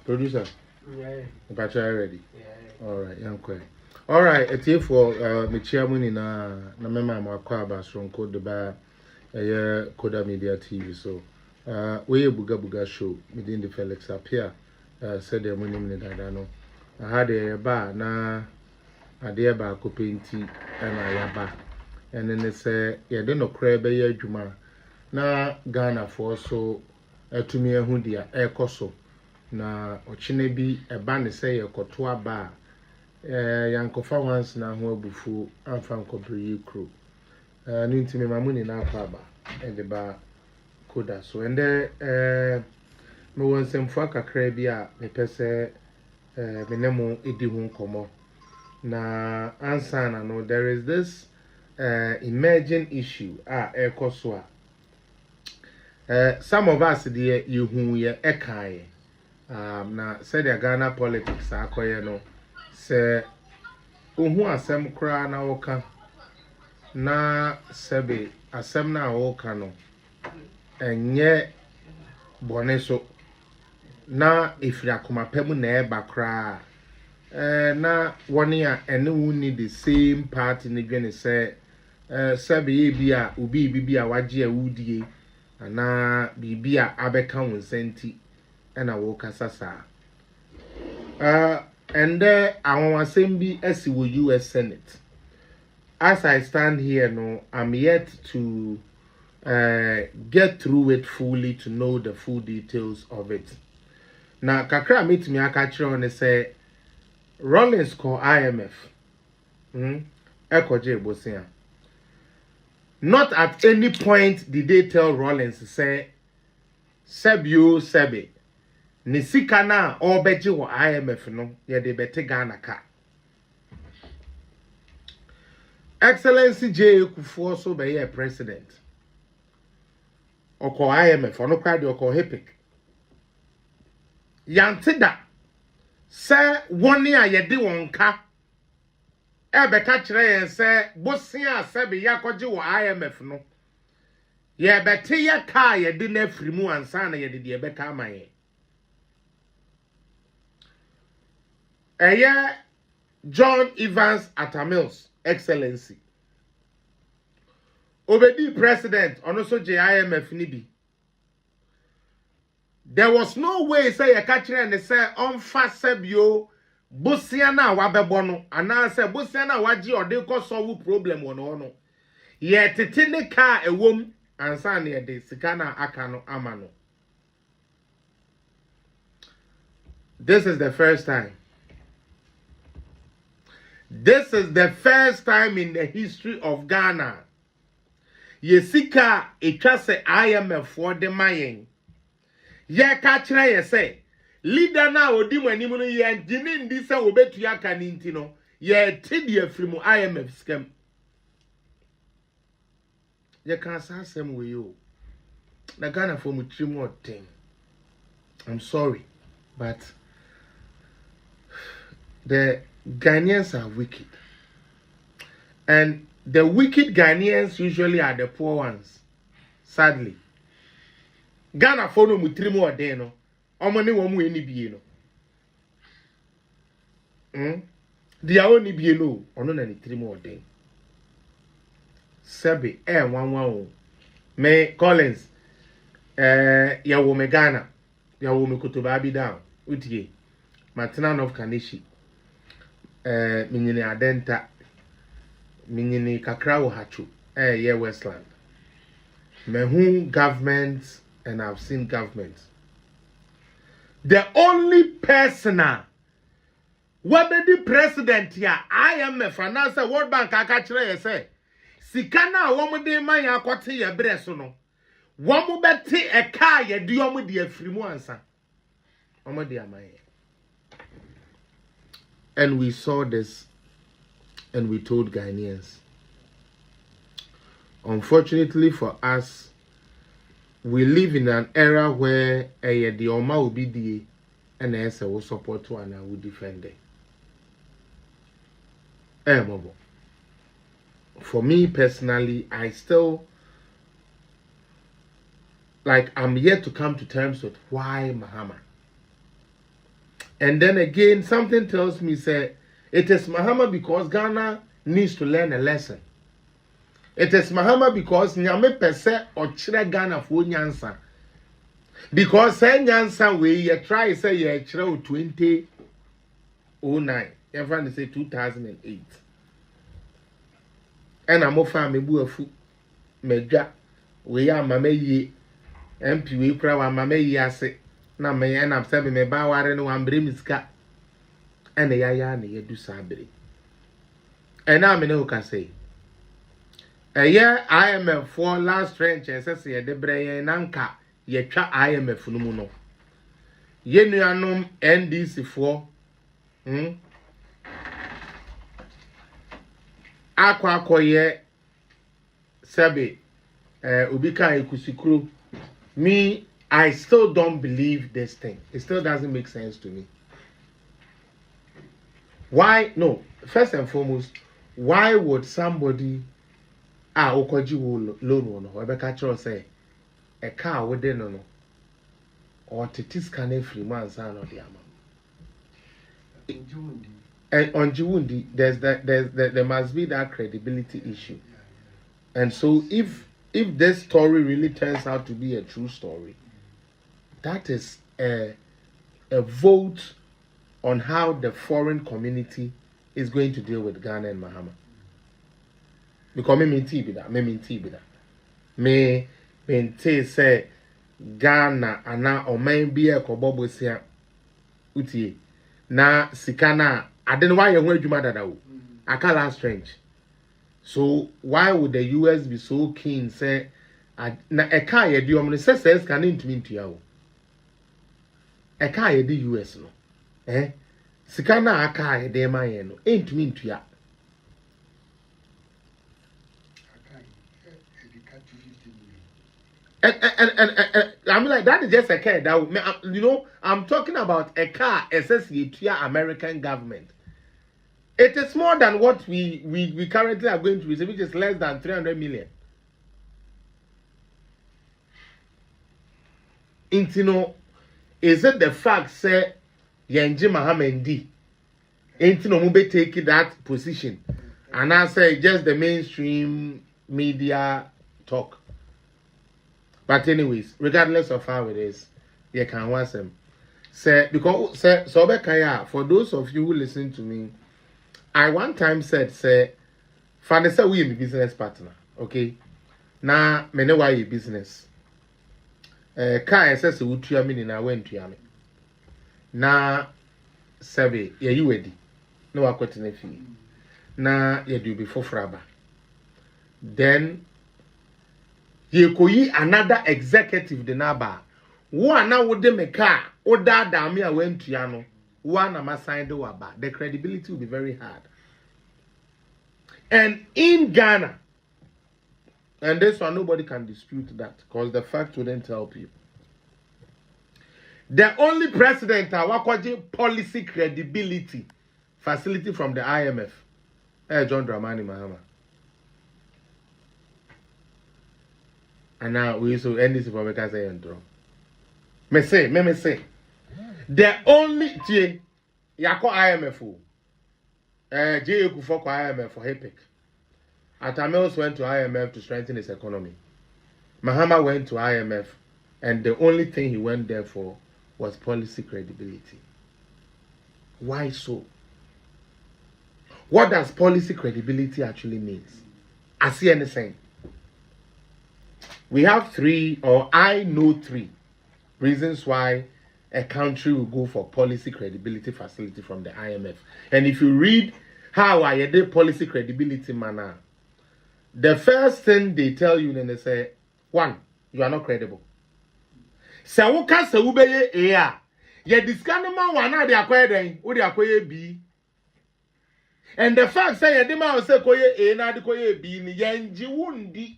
Producer. Yeah. But you ready? Yeah. All right, young quay. All right, it's here for me chairman na mema mo akwa abasron code the ba Koda Media TV. So we buga show within the FELIX APPIAH said the money that no. I had a bar na ade ba ko penti na yaba. And then they say yeah dey no kra be ya adwuma na Ghana for so atumi ehu dia ekoso na ochine bi eba ne say yekoto aba yankofa once na ho abufu amfa nkobri kro ni ntimi mamuni na afa aba e de ba koda so and me won semfo akakra bi a me pese me nemo edi hu nkomo na answer na no there is this emerging issue ekoso some of us there you hu ye ekai na said the Ghana politics akoye no se ohu asem kra na woka na sebe asem na woka no enye bone so na ifira akoma pemu na eba kra na woni a ene wuni the same party ni gene se sebe bi a obi bibi a waje awudie ana bibia abeka wonsenti ena wo kasasa and awon assembly esi wo US Senate. As I stand here no, I'm yet to get through it fully to know the full details of it. Na kakra metimi aka kire on say Rollins call IMF ekoje bosia. Not at any point did they tell Rollins say Sebio Sebe ni sika na obeji wo IMF no ye de bete Ghana ka. Excellency J Kufuor so be ye president. Oko IMF ono kwa de oko hepic. Yantida se woni a ye de wonka ebe ka kire yen se bosia Sebe yakoji wo IMF no ye bete ye ka ye de na afrimu ansa na ye de ebe ka amaye. John Evans Atamils, Excellency. Obedi President, also JIMF Nibi. There was no way say a catcher and say on fast sebio Busiana wabebono, and I say Busiana waji or they cause solve problem one no. Yet titine car a womb and sani a de Sikana Akano Amano. This is the first time. This is the first time in the history of Ghana. Yesika etwase IMF for the mayen. Ye ka kire ye say leader na odi manim no ye ngini ndi se obetu aka ni nti no ye tedi afrimu IMF scam. Ye kan asem we yo. Na Ghana for mu trimu thing. I'm sorry, but the Ghanaians are wicked. And the wicked Ghanaians usually are the poor ones. Sadly. Ghana for no mutrimu ode no. Omani wo mu eni bie no. Dia oni bie no, ono na ni trimu ode. Sebe wanwan me Collins ya wo me Ghana. Ya wo me Kotoba bi down. Utie. Matana of Kanishi. Minyini adenta minyini kakra wo hachu ye Westland mehu government and I've seen government. The only person wabedi president ya IMF anasa World Bank aka kire ye say sika na wo mu de man akote ye bre so no wo mu beti e ka ye de wo mu de afrimu ansa wo mu de amaye. And we saw this and we told Ghanaians. Unfortunately for us, we live in an era where the Oma will be the and the will support to and I will defend it. For me personally, I still I'm yet to come to terms with why Mahama. And then again, something tells me, say, it is Mahama because Ghana needs to learn a lesson. It is Mahama because Nyame pese or chire Ghana for nyansa. Because say nyansa we ye try say ye chire 2009. Everyone say 2008. And I'm ofa me bu afu medwa we ya mama yi MP we kura wa mama yi ase na me ya na se me ba ware no ambre miska ene ya na ye du sabere ena me no ka say eye IMF for last trench ese ye de breye na nka ye twa IMF no mu no ye nuanom NDC for akwakoye sebe ubika ekusikuro. Me, I still don't believe this thing. It still doesn't make sense to me. Why? No, first and foremost, why would somebody okoji loan no Rebecca Cho say a car within no or titis can free man son or the amount. And on Jiwundi, there must be that credibility issue. And so if this story really turns out to be a true story, that is a vote on how the foreign community is going to deal with Ghana and Mahama. Because me say Ghana ana oman bi e kobobo sia utie na sikana ade no why you adwuma dada wo akala strange. So why would the US be so keen say na eka ye di omno say says can ntumi ntua wo eka ye di US no sikana aka ye de ma ye no ntumi ntua and I mean like that is just a car that you know I'm talking about a car associated to American government. It is more than what we currently are going to receive, which is less than 300 million. Intino, is it the fact say Yenji Mahamendi Intino Mube take that position and I say just the mainstream media talk. But anyways, regardless of how it is, you can watch them. Say because say so for those of you who listen to me, I one time said say Fanessa we a business partner, okay? Na me ne why business. Kai says we tuya me na went to me. Na sebe ye you ready. No akwetene fi. Na ye do before fraba. Then ye koyi another executive de naba. One now would make car or that damn I went to Yano. One am assigned waba. The credibility will be very hard. And in Ghana, and this one nobody can dispute that because the fact wouldn't help you. The only president wakwaji policy credibility facility from the IMF. John Dramani Mahama. And now we used to end this for because I am drunk. Me say. The only J Yako IMF. J Kufoko IMF for HEPIC. Atamels went to IMF to strengthen his economy. Mahama went to IMF, and the only thing he went there for was policy credibility. Why so? What does policy credibility actually mean? I see anything. We have three, or I know three, reasons why a country will go for policy credibility facility from the IMF. And if you read how I did policy credibility manner, the first thing they tell you, then they say, one, you are not credible. Sawuka sawubeye ea. Ye discount man wana de akweden, wo de akoye B. And the fact say ye de man say koye A na de koye B ni yenji wundi.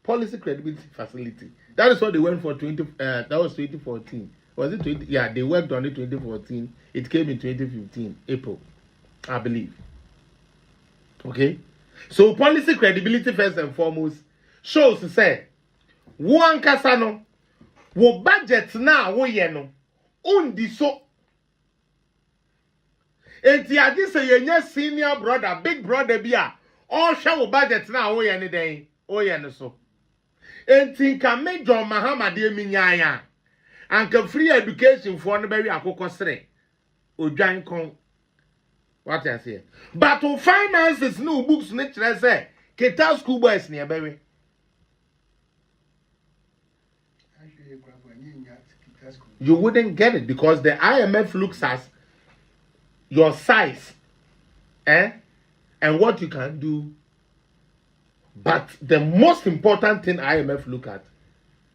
Policy credibility facility. That is what they went for that was 2014. Was it 20? Yeah, they worked on it 2014. It came in 2015, April, I believe. Okay? So policy credibility first and foremost shows to say one kasano wo budget na wo ye no undi so. Enti adi say yenye senior brother, big brother bia, all show budget na o ye ne den, o ye ne so. Enti ka me John Mahama de minyaya. Anka free education for no be akoko sere. Odwan kon. What I say? But to finances no books ne kire say, Keta school boys ne be. You wouldn't get it because the IMF looks at your size, and what you can do. But the most important thing IMF look at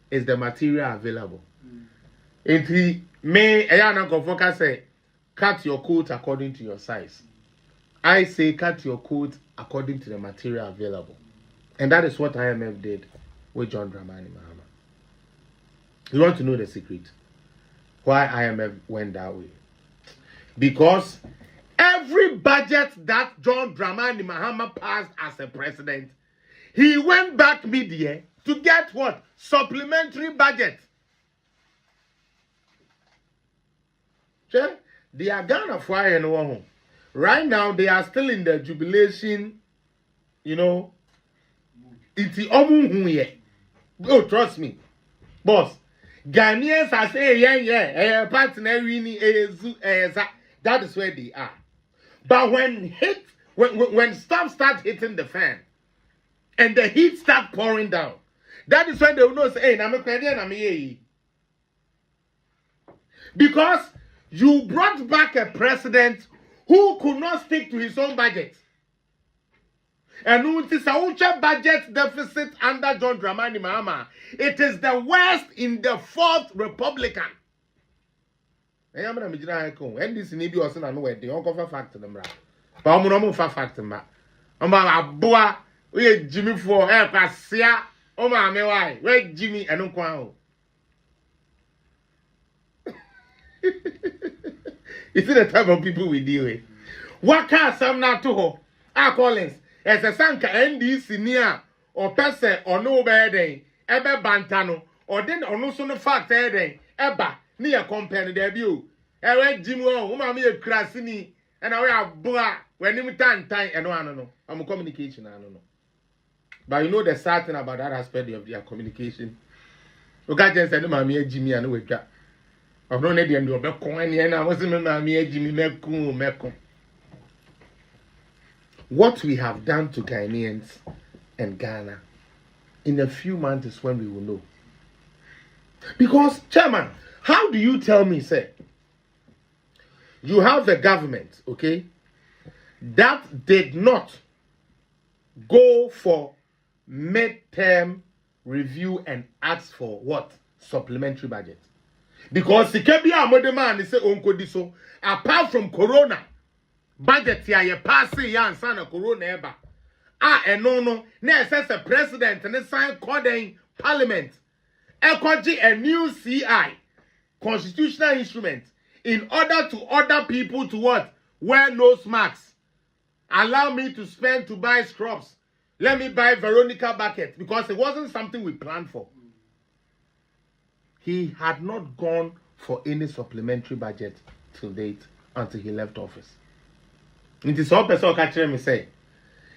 is the material available. It may focus say cut your coat according to your size. I say cut your coat according to the material available, and that is what IMF did with John Dramani Mahama. You want to know the secret? Why IMF went that way? Because every budget that John Dramani Mahama passed as a president, he went back mid-year to get what? Supplementary budget. They are Ghana fire and one. Right now, they are still in the jubilation, you know. It's oh, trust me, boss. Ghanaians are saying, partner, that is where they are. But when stuff starts hitting the fan and the heat start pouring down, that is when they will know say, hey, I'm a Canadian, I'm a. Because you brought back a president who could not stick to his own budget. And it is a budget deficit under John Dramani Mahama. It is the worst in the Fourth Republican. I am going to and this need be also know where the uncle fact them. But I'm going to fact them. I'm going to Jimmy for air passia. Oh, my, why? Where Jimmy and Uncle? You see the type of people we deal with. What can some not to ho? Collins. As a sanka NDC near or person or no bedding, ebe bantano, or then or no son of fact heading, eba near company debut. Ewe Jimo, Umami a crassini, and I wear boa when you time and no, I don't know. I'm a communication, I don't know. But you know the sad thing about that aspect of their communication. Look at just send me Jimmy and wake up. I've known it and do a back coin, and I wasn't me Jimmy Meko. What we have done to Ghanaians and Ghana in a few months is when we will know. Because, Chairman, how do you tell me, sir, you have a government, okay, that did not go for midterm review and ask for what? Supplementary budget. Because the KBA man is say, apart from Corona, budget ya ye pass ya ansa na corona eba no na assess a president and sign coding parliament ekoji a new CI constitutional instrument in order to order people to what? Wear nose masks. Allow me to spend to buy scrubs. Let me buy Veronica bucket because it wasn't something we planned for. He had not gone for any supplementary budget till date until he left office. It is all person catch me say,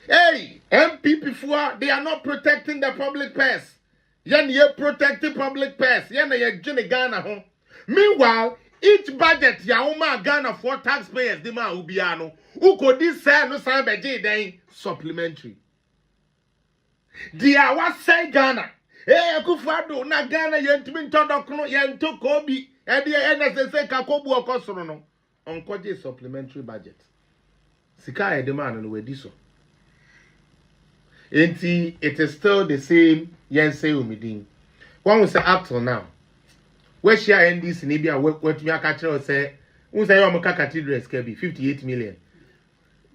hey, MP before they are not protecting the public purse. Yen ye protecting public purse. Yen ye jine Ghana home. Meanwhile, each budget ya uma Ghana for taxpayers dima ubiano. Uko this say no say beje then supplementary. Dia what say Ghana? Hey, akufado na Ghana yen timi ntodokono yen to kobi. E dia NSS kakobu okosoro no. Onkoje supplementary budget. Sika e demand no we diso. Enti it is still the same yen say umidin. One will say up till now. Where share NDC ni bia what me aka kire say un say yo maka cathedral SKB 58 million.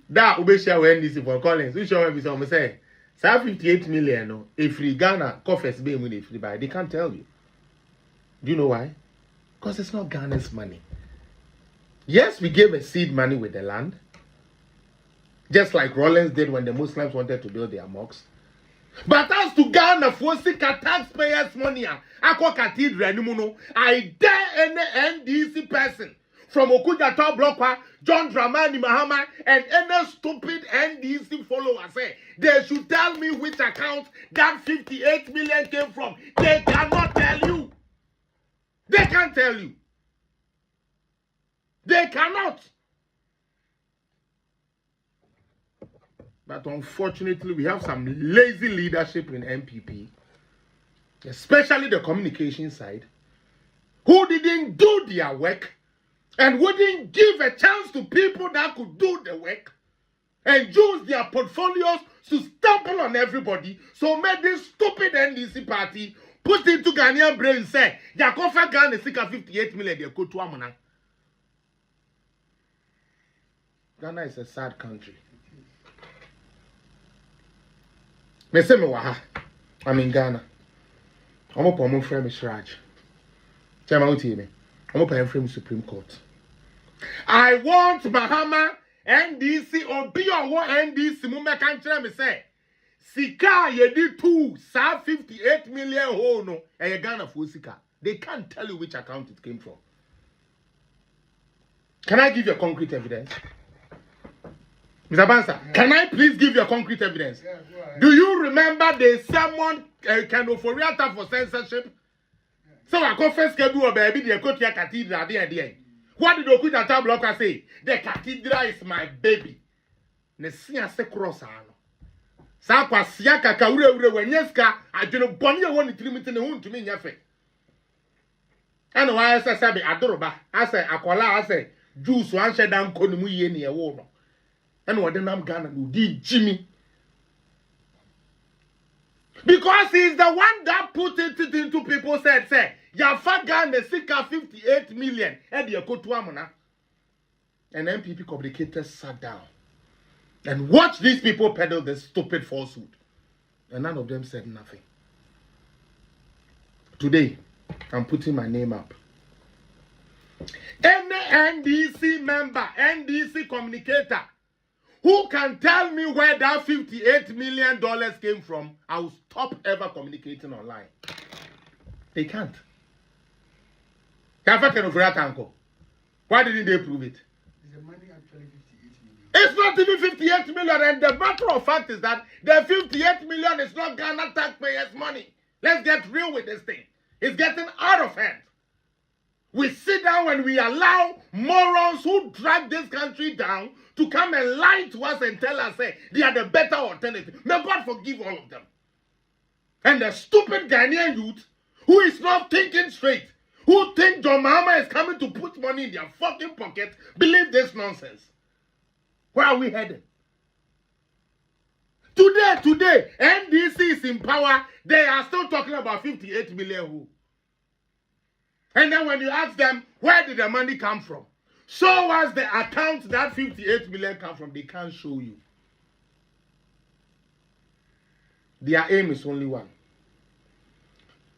Da ube share NDC for Collins. We show we say 58 million no a free Ghana coffers be mu dey free buy. They can't tell you. Do you know why? Because it's not Ghana's money. Yes, we gave a seed money with the land. Just like Rollins did when the Muslims wanted to build their mosques. But as to Ghana for Sika taxpayers' money, Aqua Cathedral, I dare any NDC person from Okuja Top Blockwa, John Dramani Mahama, and any stupid NDC follower say they should tell me which account that 58 million came from. They cannot tell you. They can't tell you. They cannot. But unfortunately, we have some lazy leadership in MPP, especially the communication side, who didn't do their work and wouldn't give a chance to people that could do the work and use their portfolios to stumble on everybody. So made this stupid NDC party put into Ghanaian brain and say, Yakofa Ghana 58 million, they go to Amana. Ghana is a sad country. Me say me waha. I'm in Ghana. I'm up on my friend Raj. Tell me, I'm up on friend Supreme Court. I want Mahama NDC or be on what NDC Muma can tell me say. Sika ye did 58 million ho no and you Ghana for Sika. They can't tell you which account it came from. Can I give you concrete evidence? Mr. Bansa, can I please give you concrete evidence? Yeah, do you remember there's someone can offer for censorship? Yeah. So I confess to baby the Kotia Cathedral there. What did Okuta Tabloka say? The cathedral is my baby. Nesia se cross ano. Sa kwa siaka ka ure wenyeska adweno boni e woni tirimiti ne hu ntumi nyafe. Ana wa asa sabe adoroba asa akola asa juice wan shedan ko ni mu ye ne e wo no. And what the name Ghana do did Jimmy. Because he's the one that put it into people said, say, Yafa Ghana 58 million. And you go to Amona. And MPP communicators sat down and watched these people peddle this stupid falsehood. And none of them said nothing. Today, I'm putting my name up. Any NDC member, NDC communicator, who can tell me where that $58 million came from, I will stop ever communicating online. They can't. Why didn't they prove it? Is the money actually 58 million? It's not even 58 million, and the matter of fact is that the 58 million is not Ghana taxpayers' money. Let's get real with this thing. It's getting out of hand. We sit down and we allow morons who drag this country down to come and lie to us and tell us, say, they are the better alternative. May God forgive all of them. And the stupid Ghanaian youth who is not thinking straight, who think John Mahama is coming to put money in their fucking pocket, believe this nonsense. Where are we headed? Today, NDC is in power. They are still talking about 58 million who. And then when you ask them, where did the money come from? Show us the account that 58 million come from. They can't show you. Their aim is only one.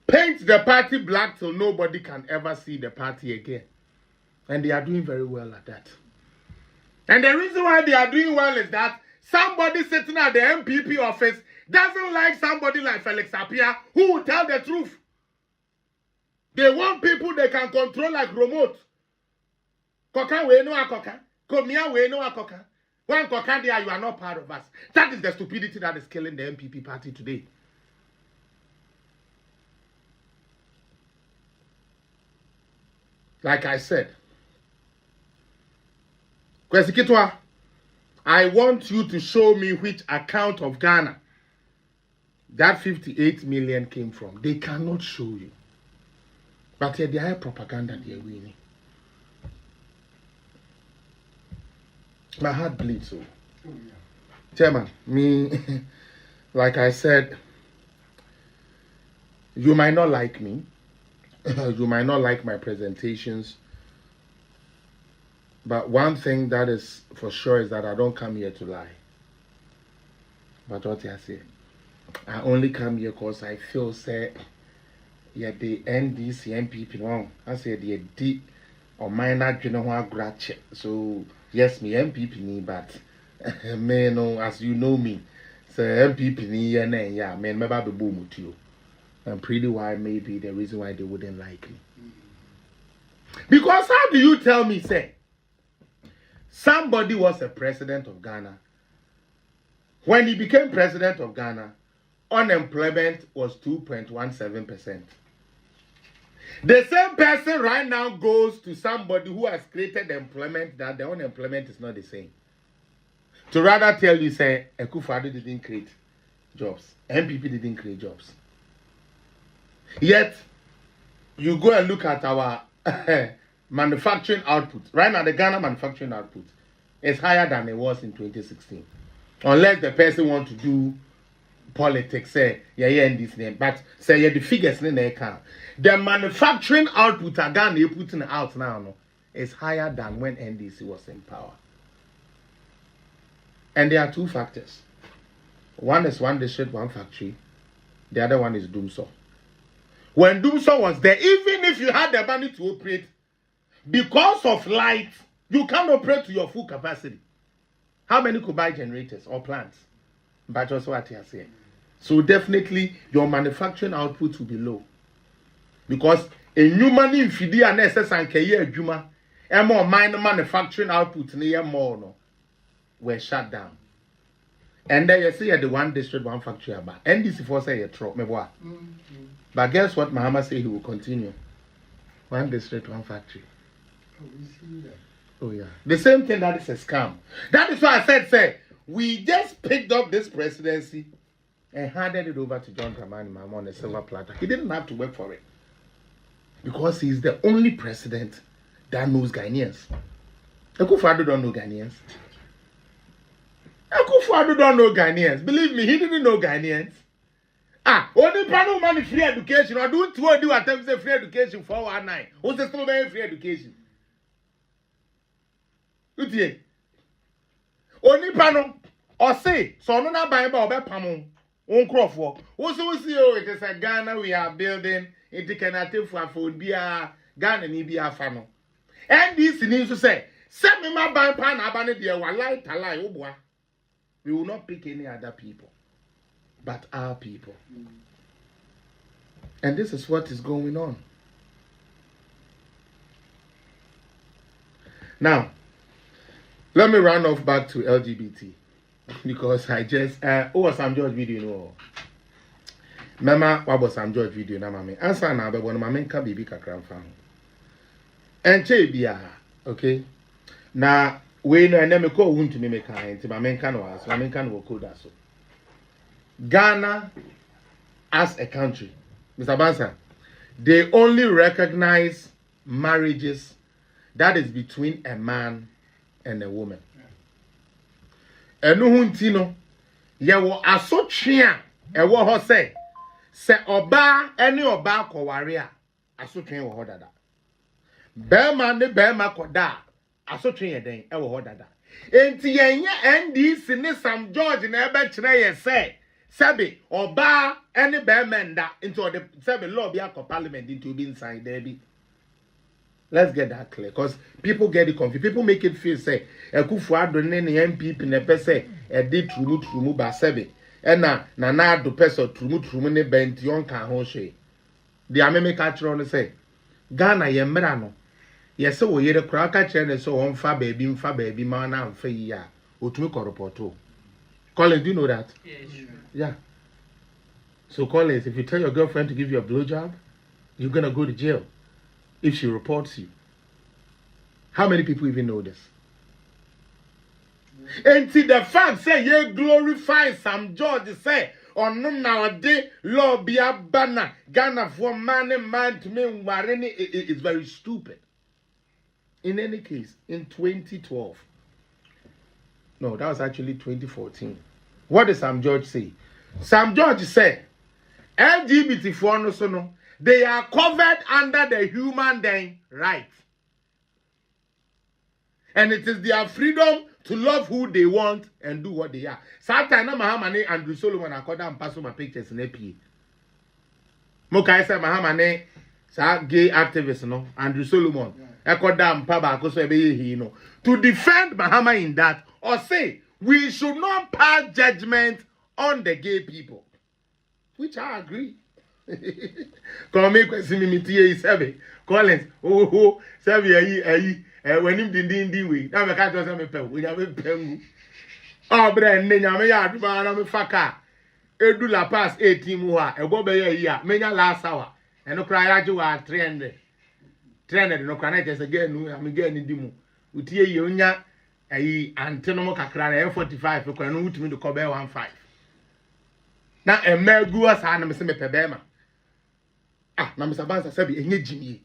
Paint the party black till nobody can ever see the party again. And they are doing very well at that. And the reason why they are doing well is that somebody sitting at the MPP office doesn't like somebody like FELIX APPIAH who will tell the truth. They want people they can control like remote. Koka we no akoka. Komia we no akoka. When koka there, you are not part of us. That is the stupidity that is killing the MPP party today. Like I said, Kwesikitwa, I want you to show me which account of Ghana that 58 million came from. They cannot show you. But they are propaganda they are winning. My heart bleeds. So, Chairman, me, like I said, you might not like me. You might not like my presentations. But one thing that is for sure is that I don't come here to lie. But what I say, I only come here because I feel say, yeah, the NDC MPP wrong. I said the D or minor general grudge. So yes, me MPP ni, but me no, as you know me, MPP ni yeah, man, maybe be boom with you. And pretty why maybe the reason why they wouldn't like me. Because how do you tell me, say, somebody was a president of Ghana? When he became president of Ghana, unemployment was 2.17%. The same person right now goes to somebody who has created employment that the unemployment is not the same. To rather tell you, say, Akufo-Addo didn't create jobs. MPP didn't create jobs. Yet, you go and look at our manufacturing output. Right now, the Ghana manufacturing output is higher than it was in 2016. Unless the person wants to do politics, say, in this name. But, say, the figures in the account. The manufacturing output again they putting out now is higher than when NDC was in power. And there are two factors. One is one district, one factory. The other one is Doomsaw. When Doomsaw was there, even if you had the money to operate, because of light, you can't operate to your full capacity. How many could buy generators or plants? But that's what you are saying. So definitely your manufacturing output will be low. Because a new money in Fidi and SS and Kaya Juma, and more minor manufacturing output near more no, were shut down. And then you see at the one district, one factory about. NDC for say a truck, me boy. But guess what Mahama say he will continue? One district, one factory. Oh, we see that. Oh yeah. The same thing that is a scam. That is why I said, say, we just picked up this presidency and handed it over to John Dramani Mahama on a silver platter. He didn't have to work for it. Because he's the only president that knows Ghanaians. Akufo-Addo don't know Ghanaians. Akufo-Addo don't know Ghanaians. Believe me, he didn't know Ghanaians. Only panel money free education. Or do attempt to say free education for 419. Who's the still very free education? Only panel or say, so no na buy about pamon. On Crawford. Also, see, it is a Ghana we are building. It can attempt for be a Ghana ni be a family. And this needs to say, send me my buy pan abandon dear one light a lie, oh boy. We will not pick any other people, but our people. And this is what is going on. Now, let me run off back to LGBT. Because I just was some George video no. Mama what was some George video na mama. Answer na be one mama nka bibi kakra mfa ho. Enche bia, okay? Na we no ene me ko wuntu me ka enti mama nka no aso, mama nka no koda so. Ghana as a country, Mr. Bansa, they only recognize marriages that is between a man and a woman. Enu hunti no ye wo asotwe a e wo ho se oba ene oba akoware a asotwe wo ho dada bema ne bema koda asotwe ye den e wo ho dada enti yenye NDC ne Sam George na ebe kire ye se sebe oba ene bema nda into the sebe law bi akọ parliament into be inside there be. Let's get that clear, because people get it confused. People make it feel say Akufo-Addo ne MPP ne pese e di trumu ba sebe. E na do pese trumu ne benti on kan ho hwe. The ameme ka kire on say Ghana ye mra no. Ye se wo yere kura ka kire ne so won fa baby ma na amfa yi a otumi koropoto. Colin, do you know that? Yeah, sure. Yeah. So Collins, if you tell your girlfriend to give you a blowjob, you're gonna go to jail. If she reports you. How many people even know this? And see the fact say ye glorify Sam George say on no nowadays law be a banner Ghana for man to me warren is very stupid. In any case, in 2012. No, that was actually 2014. What did Sam George say? Sam George said LGBT for no so no. They are covered under the human rights. And it is their freedom to love who they want and do what they are. Sometimes Mahamane Andrew Solomon according and pass my pictures in AP. Mokai say Mahamane sa gay activist no Andrew Solomon. According Paba so he no. To defend Mahama in that or say we should not pass judgment on the gay people, which I agree. Come make question me tie Sebi Collins. Oh, Sebi when him din we. Now me catch us me pe. We have pe. Oh, bre nenya me ya aduba na me faka. Edu la pass 18 mu a ebo be ye ya. Menya last hour. Eno kra ya ju wa 300. 300 no kra na just again nu am again ni dimu. Utie ye onya anteno mo kakra na 45 ko no utumi de ko be 15. Na emegu asa na me se me pe be ma. Ah, na Mr. Bansa Sebi enye jimie.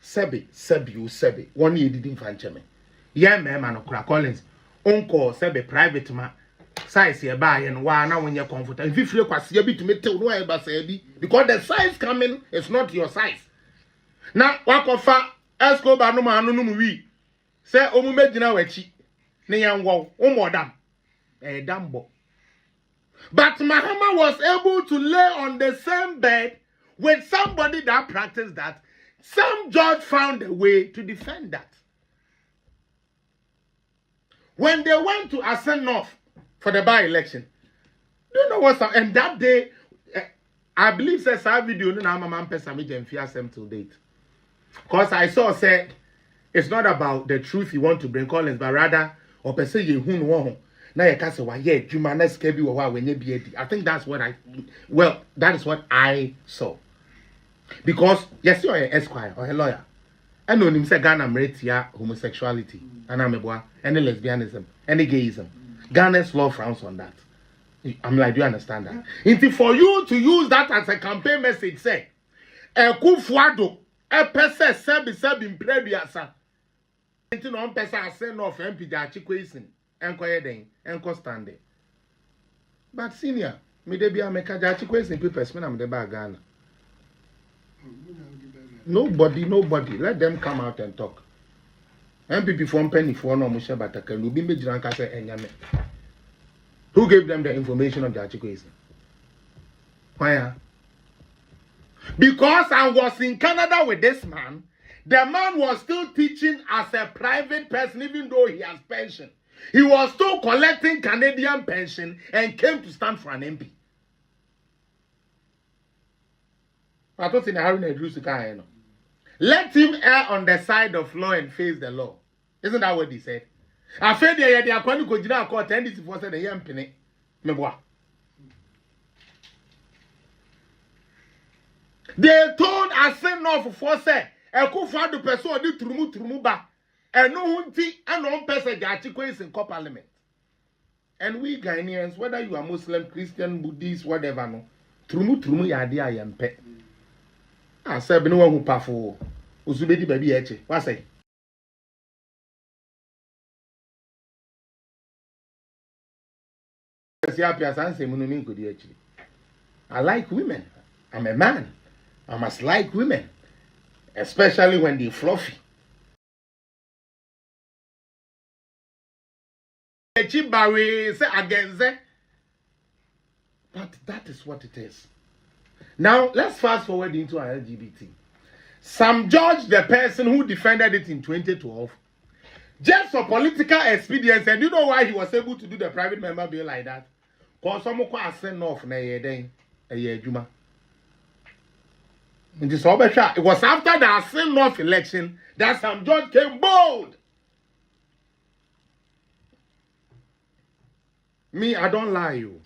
Sebi. One year didn't find cheme. Yeah, man, no cra Collins. Uncle Sebi private ma. Size here buy and why now when you're comfortable. If you feel quite see a bit to me tell no eba Sebi. Because the size coming is not your size. Now, walk of fat, Escobar no man no we. Say, Omu Medina wechi. Neyan wow, more dam. A dambo. But Mahama was able to lay on the same bed with somebody that practiced that. Some judge found a way to defend that. When they went to Ascend North for the by-election, do you know what's up? And that day, I believe says our video no na mama pesa me jemfia sem till date. Because I saw said it's not about the truth you want to bring Collins, but rather or per se you who know. Now you can say why yeah, Juma next kebi wa when you be. I think that's what that is what I saw. Because yes, you're an esquire or a lawyer. I know him say Ghana meritia homosexuality, and I'm a boy, any lesbianism, any gayism. Ghana's law frowns on that. I'm like, do you understand that? It's for you to use that as a campaign message, say, a kufuado, a person sebi in prebiasa. Into non person send off MP Jachi Quason, and Quayeding, and Costande. But senior, me de be a meka Jachi Quason people, when I'm the bag Ghana. Nobody. Let them come out and talk. MPP from penny for no musha bataka. Lubimbe jiranka say enyame. Who gave them the information of the article? Why? Because I was in Canada with this man. The man was still teaching as a private person, even though he has pension. He was still collecting Canadian pension and came to stand for an MP. I thought in a hurry, let him err on the side of law and face the law. Isn't that what he said? I feel they are going to go to court and this was the young penny. They told us enough for say, a coup for the person did Trumuba, and no one tea and no person that is in parliament. And we Ghanaians, whether you are Muslim, Christian, Buddhist, whatever, no, Trumu yadi I am pet. I said, no one who powerful. Uzubedi baby eche. What say? I like women. I'm a man. I must like women. Especially when they're fluffy. But that is what it is. Now, let's fast forward into our LGBT. Some judge the person who defended it in 2012 just for political expedience, and you know why he was able to do the private member bill like that? Because someone sent off na yeden a juma. It was after the send off election that some judge came bold. Me, I don't lie you.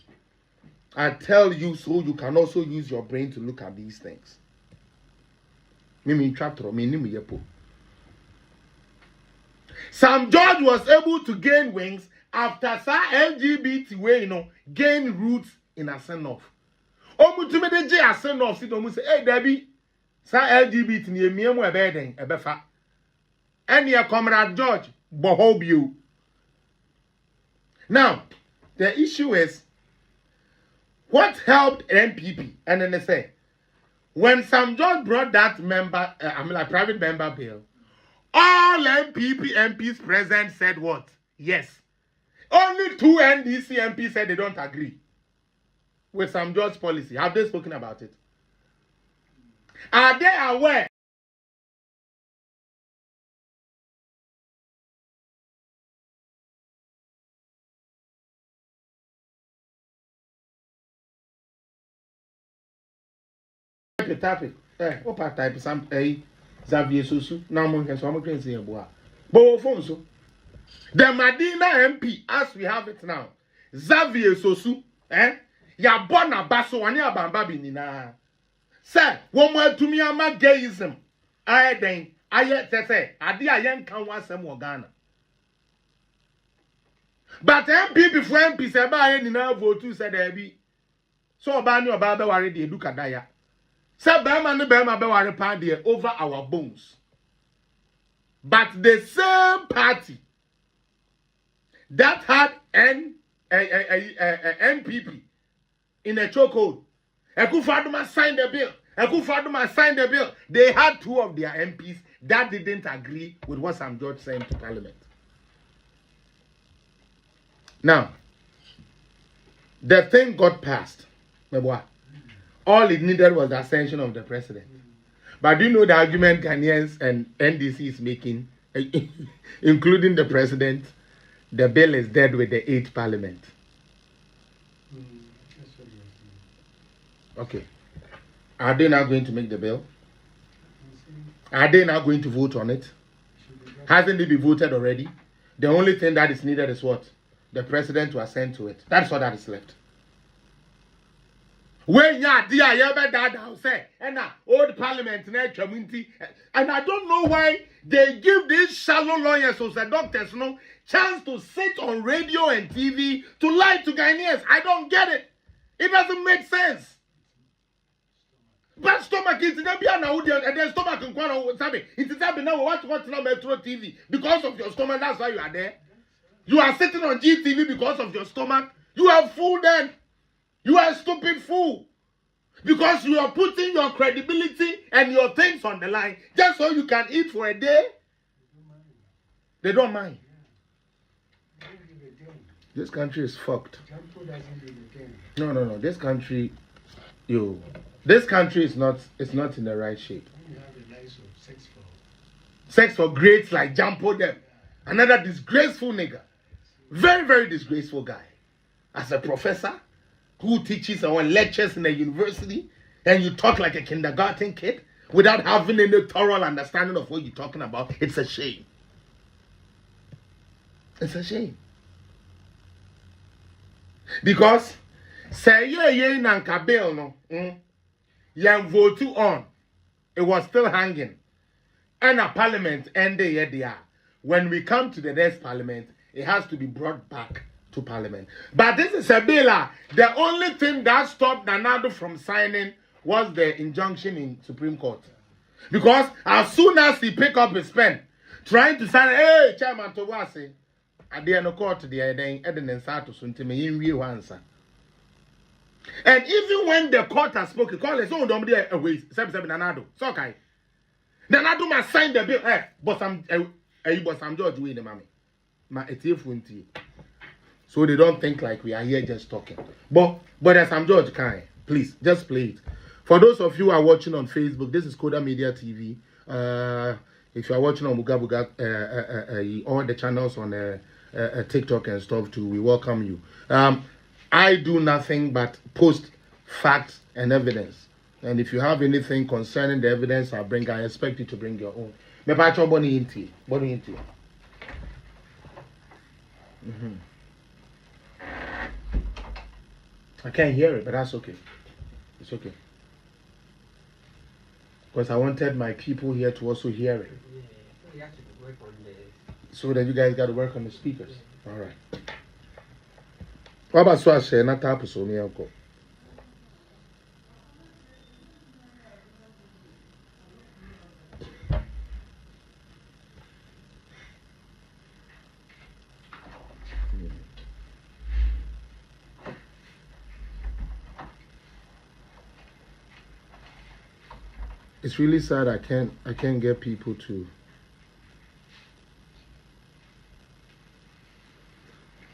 I tell you so you can also use your brain to look at these things. Some judge was able to gain wings after LGBT way, gain roots in a send off. Omutumede J a send off sit omu say, hey Debbie, LGBT ni emiemu ebeden ebefa. And your comrade George bohobio. Now, the issue is what helped NPP and NSA when some judge brought that private member bill. All MPs present said what? Yes. Only 2 NDC MPs said they don't agree with some judge policy. Have they spoken about it? Are they aware Tap it. Opa type some Xavier Susu. Now one can so can say boa. Bo phone so. The Medina MP, as we have it now, Xavier Susu, ya bona baso ani abamba binina. Sir, one more to me ama gayism. I then I say adi ayen kan wasem wo Ghana. But MP before MP say ba ayen na vote say there be. So oba ni oba be ware de eduka daya. Say be ma be ware pa de over our bones. But the same party that had NPP in a chokehold. Ekufaduma signed the bill. They had 2 of their MPs that didn't agree with what Sam George sent to Parliament. Now, the thing got passed. All it needed was the ascension of the president. But do you know the argument Ghanaians and NDC is making, including the president? The bill is dead with the 8th Parliament. Okay. Are they now going to make the bill? Are they now going to vote on it? Hasn't it been voted already? The only thing that is needed is what? The president to assent to it. That's all that is left. When ya dear yaba dad house and old parliament community, and I don't know why they give these shallow lawyers or the doctors no chance to sit on radio and TV to lie to Ghanaians. I don't get it. It doesn't make sense. But stomach is not be an audience and then stomach and quarrel sabe. It is happening now what now Metro TV because of your stomach. That's why you are there. You are sitting on GTV because of your stomach. You are fool then. You are a stupid fool. Because you are putting your credibility and your things on the line just so you can eat for a day. They don't mind. This country is fucked. No. This country, this country is not in the right shape. Sex for greats like Jampo them. Another disgraceful nigga. Very, very disgraceful guy. As a professor who teaches or lectures in a university, and you talk like a kindergarten kid without having any thorough understanding of what you're talking about, it's a shame. It's a shame. Because say ye nanka bill no yan vote on, it was still hanging. And a parliament ended there. When we come to the next parliament, it has to be brought back to parliament. But this is a bill. The only thing that stopped Nanado from signing was the injunction in Supreme Court. Because as soon as he picked up his pen, trying to sign, hey, Chairman Towase, at the end of court, then Eden Sato Suntime in real answer. And even when the court has spoken, call his own don't be away, Nanado. So okay. Nanado must sign the bill. But I'm George Wayne, mommy. So they don't think like we are here just talking. But as I'm George Kai, please just play it. For those of you who are watching on Facebook, this is Koda Media TV. If you are watching on Buga Buga, all the channels on TikTok and stuff too, we welcome you. I do nothing but post facts and evidence. And if you have anything concerning the evidence I bring, I expect you to bring your own. I can't hear it, but that's okay. It's okay. Because I wanted my people here to also hear it. You have to work on the... So that you guys got to work on the speakers. All right. What about Swashe? Not tap so me uncle. It's really sad I can't get people to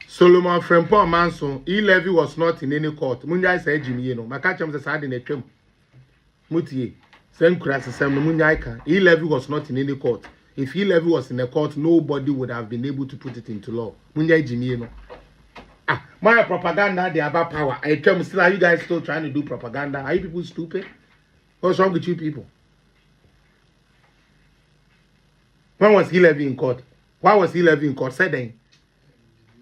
Solomon Frempon Manson, E-levy was not in any court. Munjai said Jimmy, you know, my catch was a in a trim. Mutie, same crass, Sam Munjaika. E-levy was not in any court. If E-levy was in a court, nobody would have been able to put it into law. Munjai Jimmy, you know. My propaganda, they have power. I tell you, still, are you guys still trying to do propaganda? Are you people stupid? What's wrong with you people? When was he levying in court? Why was he levying in court? Say then.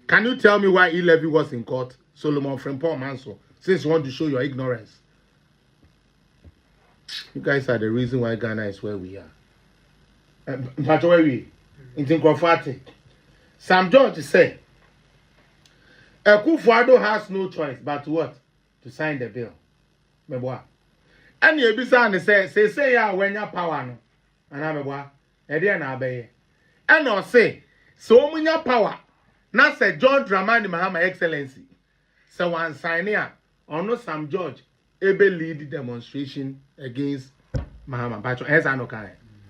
Can you tell me why he was in court? Solomon Frimpong Manso. Since you want to show your ignorance. You guys are the reason why Ghana is where we are. But where we? In Tinkrofati. Sam George said, Akufo-Addo has no choice but what? To sign the bill. Meboa. And you be say ya when your power no. And I'm meboa. Ede na abeye. And I say, so when your power. Now say John Dramani Mahama Excellency. So one sign here. Or no Sam George. Ebe lead demonstration against Mahama. But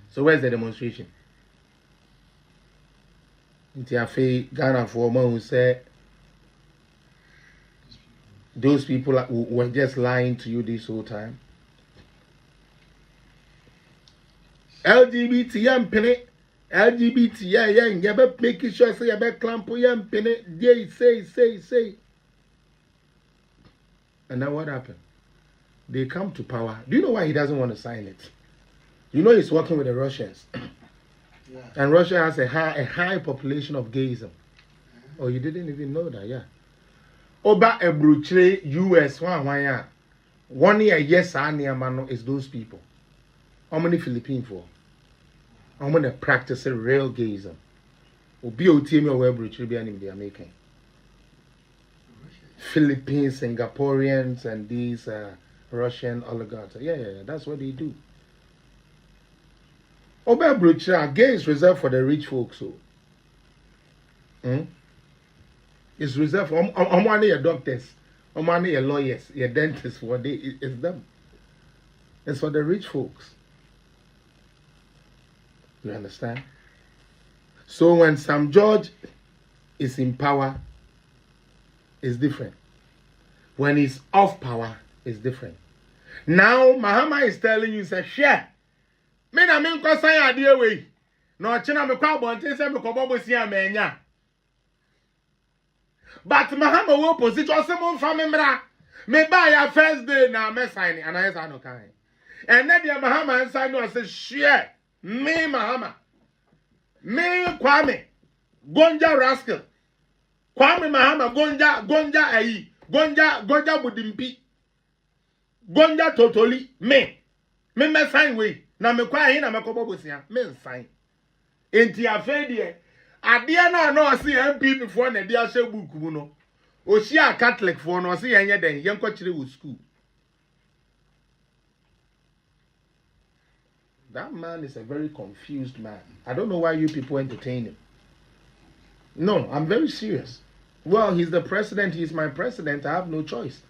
so where's the demonstration? Intiafe Ghana for man who said those people were just lying to you this whole time. LGBT LGBT you better making sure say you better clamp they say. And now what happened? They come to power. Do you know why he doesn't want to sign it? You know he's working with the Russians. Yeah. And Russia has a high population of gayism. Oh, you didn't even know that, yeah. Oba Ebruchre, US, one year, yes, mano is those people. How many Philippines for? How many practicing real gayism? Obi Otimi or Ebruchre be they are making. Philippines, Singaporeans, and these Russian oligarchs. Yeah, that's what they do. Oba gay is reserved for the rich folks. So. It's reserved for your doctors, your lawyers, your dentists. It's them. It's for the rich folks. You understand? So when Sam George is in power, it's different. When he's off power, it's different. Now Mahama is telling you, say, share. Me na me nko san ade we na ochina me kwa bonten se me ko bobo si amenya but Mahama wo position se mo fa me mra me ba ya first day na me sign and I say no kan and na dia Mahama sign no say share me Mahama me Kwame Gonja rascal Kwame Mahama Gonja ayi Gonja budimpi Gonja totally me sign we na me kwa hin na me kobobosia me nsan enti afedie ade na na o se MP before na dia hye book mu no o hia Catholic for no o se yenye den yen ko kire wo school. That man is a very confused man. I don't know why you people entertain him. No, I'm very serious. Well, he's the president, he's my president, I have no choice.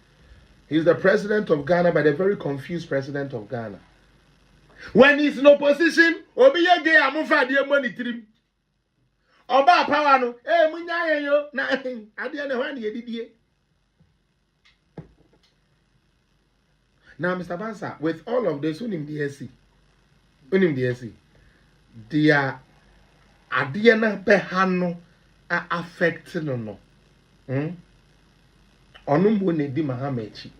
He's the president of Ghana, but a very confused president of Ghana. When he's in opposition, obi ye gay amufa de money trim. Oba power no, munya yo na ade na hwan ye didie. Now Mr. Bansa, with all of this unim DSC. Dia ade na beha no affect no. Onumbo ne di Mahama echi.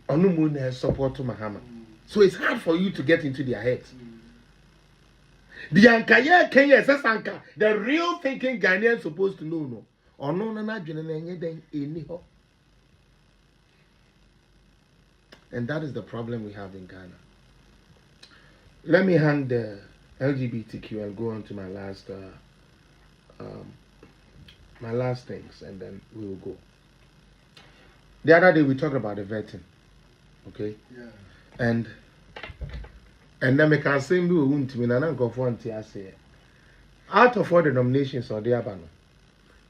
Onumbo ne support Mahama. So it's hard for you to get into their heads. The Ankaye Kenya Sasanka, the real thinking Ghanaians supposed to know no. Or no anyhow. And that is the problem we have in Ghana. Let me hand the LGBTQ and go on to my last things, and then we will go. The other day we talked about the vetting. Okay? Yeah. And then we can say we won't win and go for say out of all the nominations or the abano,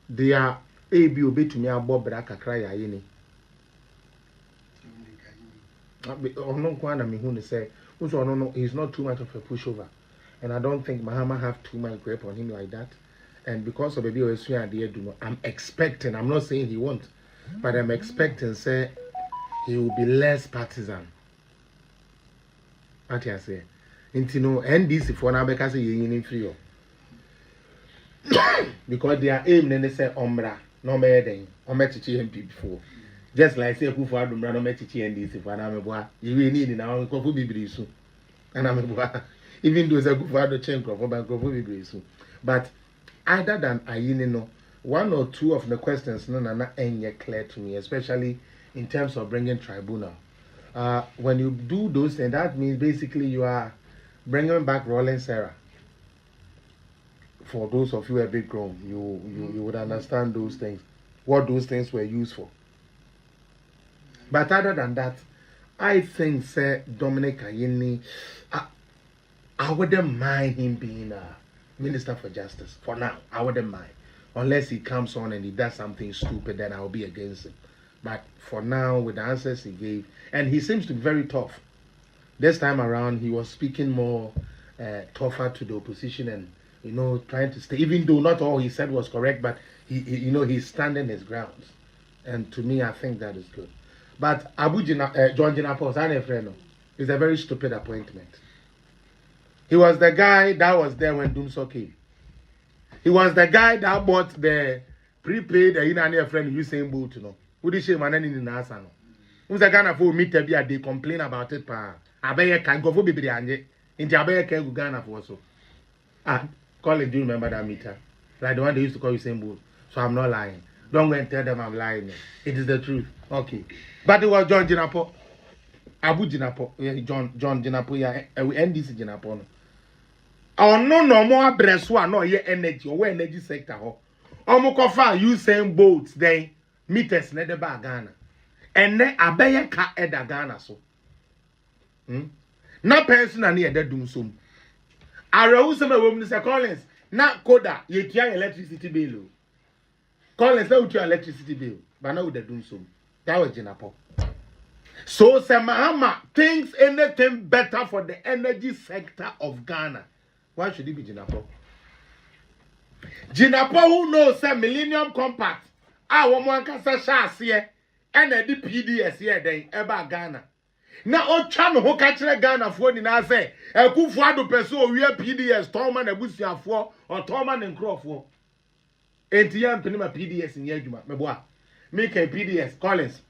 they are ABO to me about Braka cry yini. Or no one I mean who say no, he's not too much of a pushover. And I don't think Mahama have too much grip on him like that. And because of the BOSU idea, I'm expecting, I'm not saying he won't, but I'm expecting say he will be less partisan. What you say? Intino NDC for now because you in free. Because they are aiming and they say Ombra, no more than Omechichi MP before. Just like say for Adum Rano Mechichi and this, if I'm you really need in our coffee be soon. And I'm a even though it's a good father chain crop or bank soon. But other than Ayinino, one or two of the questions no not yet clear to me, especially in terms of bringing tribunal. When you do those things, that means basically you are bringing back Roland Sarah. For those of you who are big grown, you would understand those things, what those things were used for. But other than that, I think say Dominic Ayini, I wouldn't mind him being a Minister for Justice for now. I wouldn't mind, unless he comes on and he does something stupid, then I'll be against him. But for now, with the answers he gave, and he seems to be very tough. This time around, he was speaking more tougher to the opposition and trying to stay. Even though not all he said was correct, but he's standing his grounds, and to me, I think that is good. But John Jinapo, is a very stupid appointment. He was the guy that was there when Doomso came. He was the guy that bought the prepaid friend Usain Bolt, Who did she man in the NASA? Who's the Ghana for meet they complain about it, Abeye can go for Bibi Anje, into Abeye can go Ghana for so. College, do you remember that meter? Like the one they used to call Usain Bolt. So I'm not lying. Don't go and tell them I'm lying. It is the truth. Okay. But it was John Jinapo. Abu Jinapo. John Jinapo. Yeah, NDC Jinapo. No more Breswa, no ye energy or energy sector. Omokofa Usain Bolt, then meters ne de ba Ghana. And then Abeye ka eda Ghana so. Na person na ne dum so. Arawu se me wo Mr. Collins. Na koda ye tia electricity bill. Collins na utu electricity bill. But now they do so. That was Jinapo. So say Mahama thinks anything better for the energy sector of Ghana. Why should it be Jinapo? Jinapo who knows say Millennium Compact. Woman can say shas here. And the PDS here then eba Ghana. Now on channel who catch Ghana for the na say Kufuado person we PDS Torman Ebusia for or Torman and Crow for. ATM Penima PDS in Yajuma. Meboa. Make a PDS Collins.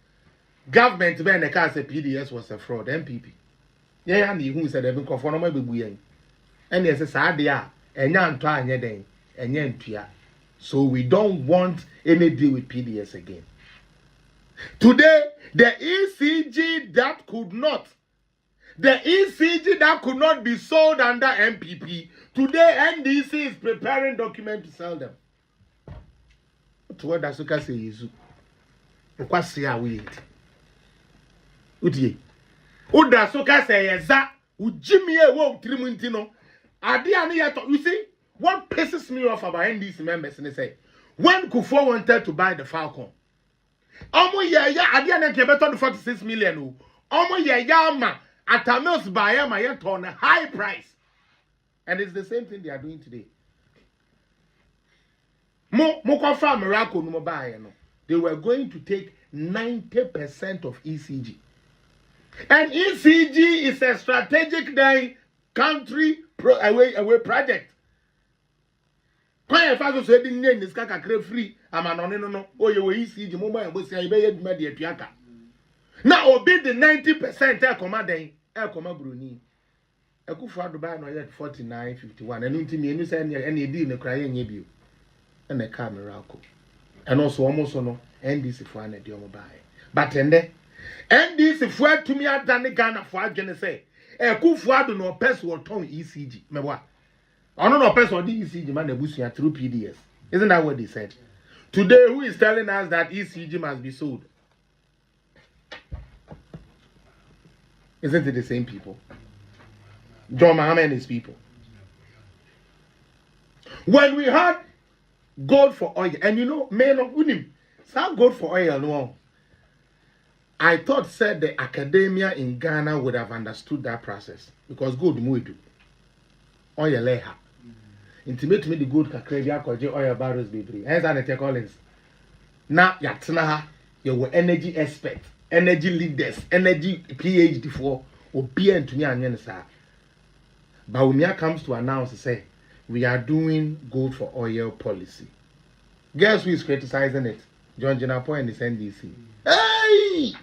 Government when the car said PDS was a fraud. MPP. Yeah, and who said they've been for no baby. And yes, it's sad, yeah. And yan try and yet and yan tia. So we don't want any deal with PDS again. Today, the ECG that could not be sold under MPP. Today, NDC is preparing document to sell them. What does Suka say is what's here we eat? Uti. Uda Suka say yeza Jimmy wo Trimintino. You see, what pisses me off about NDC members and they say when Kufuor wanted to buy the Falcon. Adiana better 46 million. Atamils buy on a high price. And it's the same thing they are doing today. They were going to take 90% of ECG. And ECG is a strategic country away project. Now obey the 90% air command Bruni. A good father by no yet 49.51 and intimate any deal in the crying you. And a camera, and also almost no NDC for an idiom by. But and then NDC for to me at Danny Ghana for say a good father no person or tongue ECG. Me what? I don't know person the ECG man the bushia through PDS. Isn't that what they said? Today, who is telling us that ECG must be sold? Isn't it the same people? John Mahama and his people. When we had gold for oil, and men of Unim, some gold for oil, no. I thought said the academia in Ghana would have understood that process because gold we do. Oil leha. Intimate me the gold kakrebia koje oil barrels baby. Hence I Collins. Now yatna you were energy expert, energy leaders, energy PhD for obien to me and sir. But when Mia comes to announce say we are doing gold for oil policy. Guess who is criticizing it? John Jinapo and his NDC. Hey, Hey!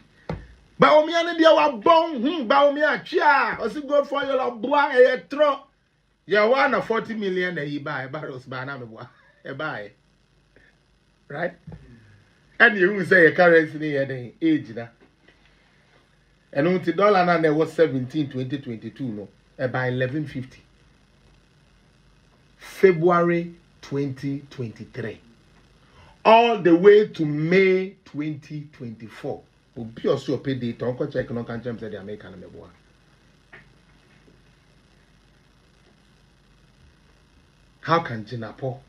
Baomia ne dia wa bon, baomia chia, o si go for your boy e tro. You want 40 million e buy barrels ba na me boy. E buy. Right? And you will say a currency near the age na. And until dollar na was 17 2022 no, by 1150. February 2023. All the way to May 2024. Will be also pay date. Uncle check no can say the American meboa. How can Jinapo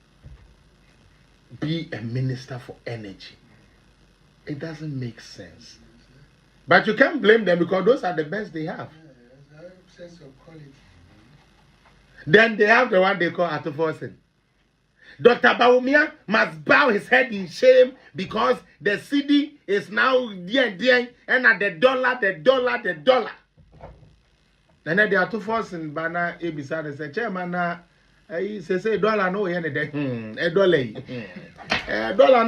be a minister for energy? It doesn't make sense. But you can't blame them because those are the best they have. Sense of quality. Then they have the one they call Atoforsen. Dr. Baumia must bow his head in shame because the city is now dear, and at the dollar. And then the Atoforsen banner beside the chairman. I say dollar no yen a dollar. Dollar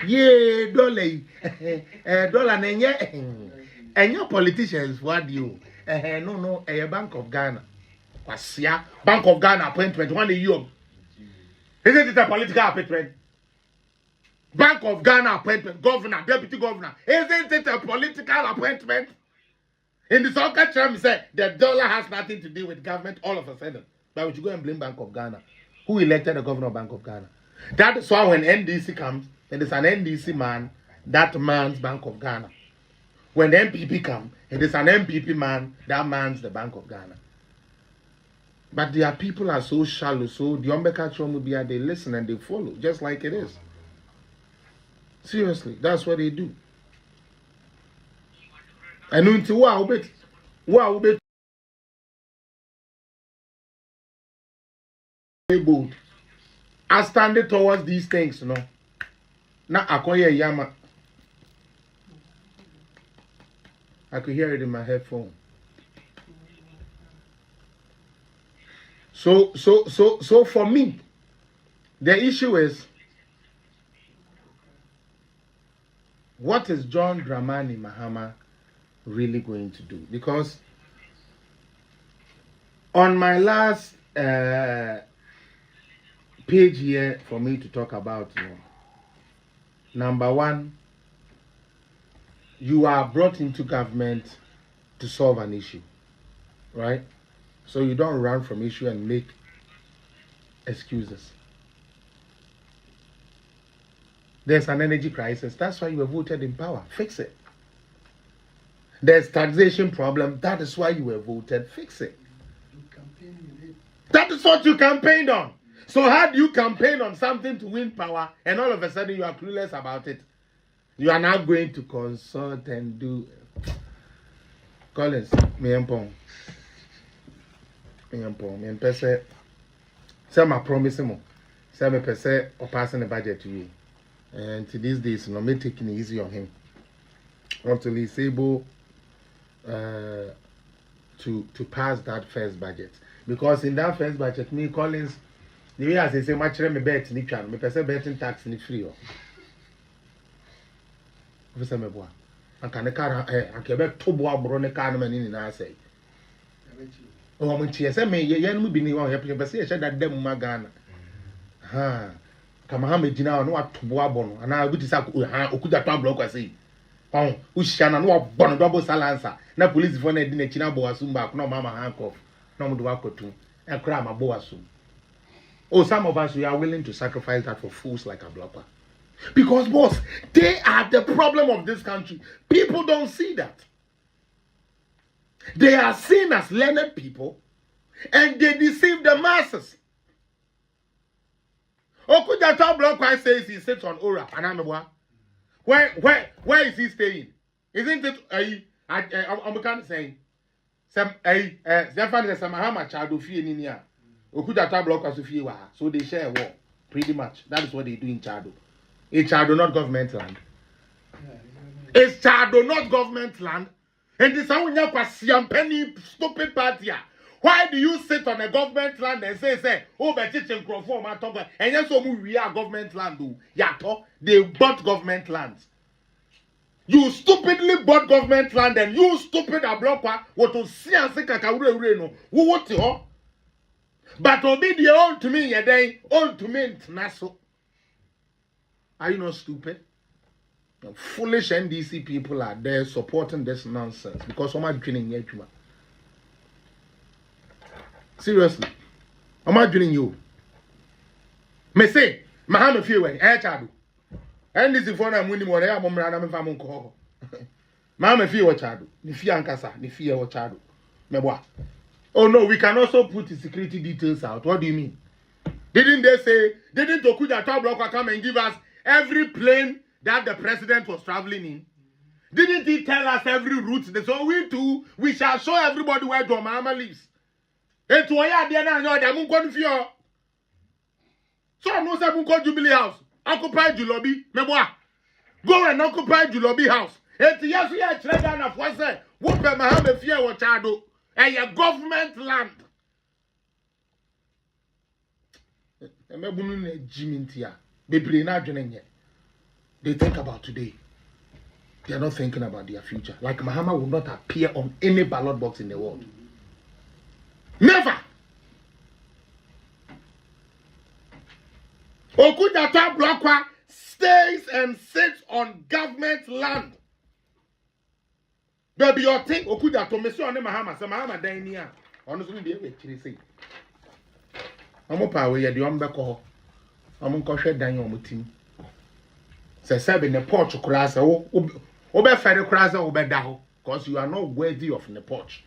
yeah, dollar and your politicians what do you no a Bank of Ghana. Wasia Bank of Ghana appointment 1 year. Isn't it a political appointment? Bank of Ghana appointment, governor, deputy governor. Isn't it a political appointment? In the soccer term, said the dollar has nothing to do with government all of a sudden. But would you go and blame Bank of Ghana? Who elected the governor of Bank of Ghana? That is why when NDC comes, and it's an NDC man, that man's Bank of Ghana. When the MPP comes, it is an MPP man, that man's the Bank of Ghana. But their people are so shallow, so the Ombeka Chomubia, they listen and they follow, just like it is. Seriously, that's what they do. And until wow, able I stand towards these things, you know. Now Akoya Yama. I could hear it in my headphone. So for me, the issue is, what is John Dramani Mahama really going to do? Because on my last page here for me to talk about, you know, number one, you are brought into government to solve an issue, right? So you don't run from issue and make excuses. There's an energy crisis. That's why you were voted in power. Fix it. There's taxation problem. That is why you were voted. Fix it. That is what you campaigned on. So how do you campaign on something to win power and all of a sudden you are clueless about it? You are now going to consult and do... Collins, me empong. Me pese. Say my promise mo. Say me pese or passing the budget to you. And to these days, no me taking it easy on him. Until he's able to pass that first budget. Because in that first budget, me Collins, the way as they say, much me bet ni chan, me pese betting tax ni free. Officer me boa. Anka ne car anka be to boa bro ne car no mani ni na say. Oh mo tie say me ye no bi ni wa ye pese ye that dem ma Ghana. Ha. Kama ha me gina no ato boa bo no ana bi ti sa okuda to block kwase. Oh, ushia na no obo no double silencer. Na police for na di na china boa sum ba no mama handcuff. No mo do akotu. E kra ma boa sum. Oh, some of us, we are willing to sacrifice that for fools like a blopper. Because, boss, they are the problem of this country. People don't see that. They are seen as learned people, and they deceive the masses. Okudata Block says he sits on Ora, Anamwa. Where is he staying? Isn't it I'm saying some Stefan Samahama Chadofi in India? Okudata Block so they share a war. Pretty much. That is what they do in Chado. It's Chado, not government land. It's Chado, not government land. And this is how we penny stupid party. Why do you sit on a government land and say, oh, but it's in Crawford, and yes, we are government land, do yato, they bought government lands. You stupidly bought government land and you stupid ablokwa what to see and say kakawure no who what you but obi the old to me day old to me naso. Are you not stupid? Foolish NDC people are there supporting this nonsense because I'm not drinking yet. Seriously, I'm not drinking you. Me say, Mahama feel way, chadu. And this is for na muni mo na mo mra na me fa mo nko. Ma me fie wo chado. Ni fie ankasa, ni fie wo chado. Me boa. Oh no, we can also put the security details out. What do you mean? Didn't Okuja Block come and give us every plane that the president was traveling in? Didn't he tell us every route? So we too, we shall show everybody where John Mahama lives. And to where they are now, they are going to so I know say Munko Jubilee House. Occupy Julobi, Meboa. Go and occupy Julobi House. And yes, we are children of what say, what Mahama fear what chado, and your government land. They think about today. They are not thinking about their future. Like Mahama will not appear on any ballot box in the world. Never. Okudata Blokwa stays and sits on government land. Baby, you think Okudato Monsieur on Mahama, so Mahama Dania. Honestly, be able to say. I'm up away at the Umbeko. I'm on Kosher Daniel Mutim. Say, seven the porch cross, Obe Fede Crasa, Obe Daho, because you are not worthy of the porch.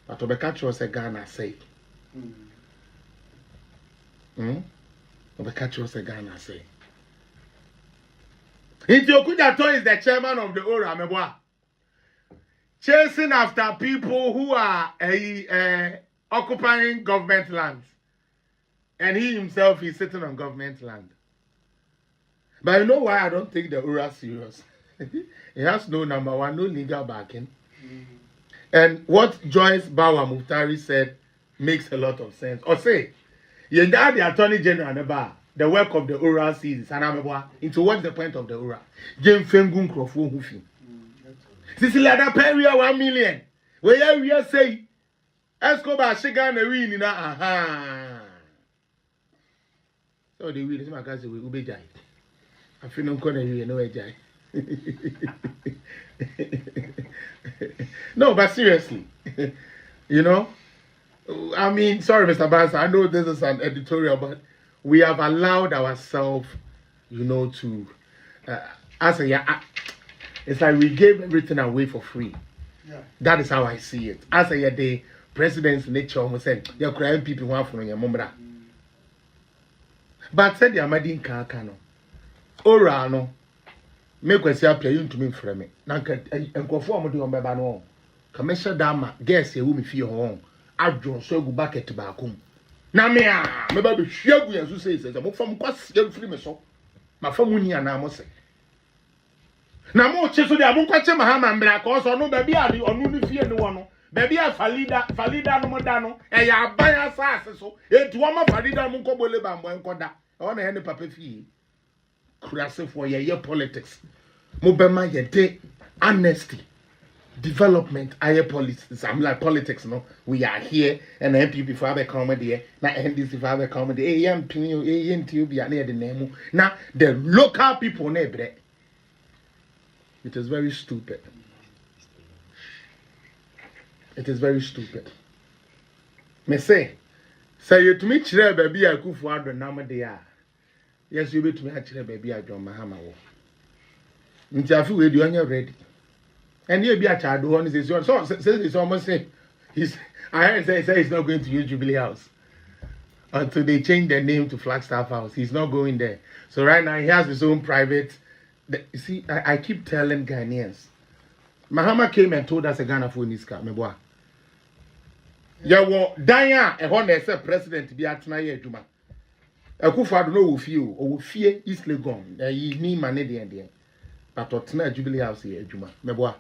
But Obekacho was a Ghana say. Obekacho was a Ghana say. Intiokudato is the chairman of the Ora Meboa. Chasing after people who are occupying government lands. And he himself is sitting on government land. But you know why I don't take the Ura serious? It has no number one, no legal backing. And what Joyce Bawa Muftari said makes a lot of sense. Or say, you know the Attorney General about the work of the Ura sees into what's the point of the Ura? Jane Fengun Krofo Hufi. Cecilia Peria 1 million. Where we say Escobar Shigan Arena na aha. So the will is my cousin will be jai. I feel no corner you know a jai. No, but seriously, you know, I mean, sorry, Mr. Barnes, I know this is an editorial, but we have allowed ourselves, you know, to, it's like we gave everything away for free. Yeah. That is how I see it. As the president's nature was saying, you're crying people who are from your mom. But said the Amadin Kakano, Ora no. Make us appear you to me from me. Nanka and conform to your babano. Commercial dama, guess you will feel home. I don't so go back at tobacco. Namia, maybe share we as you say, I'm from Quasian Frimeso. My family and I must say. Namo Cheso, I won't catch Mahama and Black also, no baby, I or no fear no one. Baby, I Falida no Modano, and ya buy us so. It's one of Falida Munko Bolebam when Koda, on any papa fee. Crassing for your politics. Mobema ye day honesty, development, aye politics. I'm like politics, no. We are here and MPP for the comedy, not NDC for the comedy. AMP, be near the name. Now the local people never. It is very stupid. It is very stupid. Me say you to me chire baby I could for the number they are. Yes, you be to me actually, baby. I John Mahama. Ntiafu we do anya ready. And you be a child one is so says it's almost say he's I heard say he's not going to use Jubilee House until they change their name to Flagstaff House. He's not going there. So right now he has his own private. You see, I keep telling Ghanaians. Mahama came and told us a Ghana for Niska, Meboa. Yawo Danya a honor president be at na Juma. Akufo no wo fie o wo fie East Legon yi ni mane de but otna Jubilee House here adwuma meboa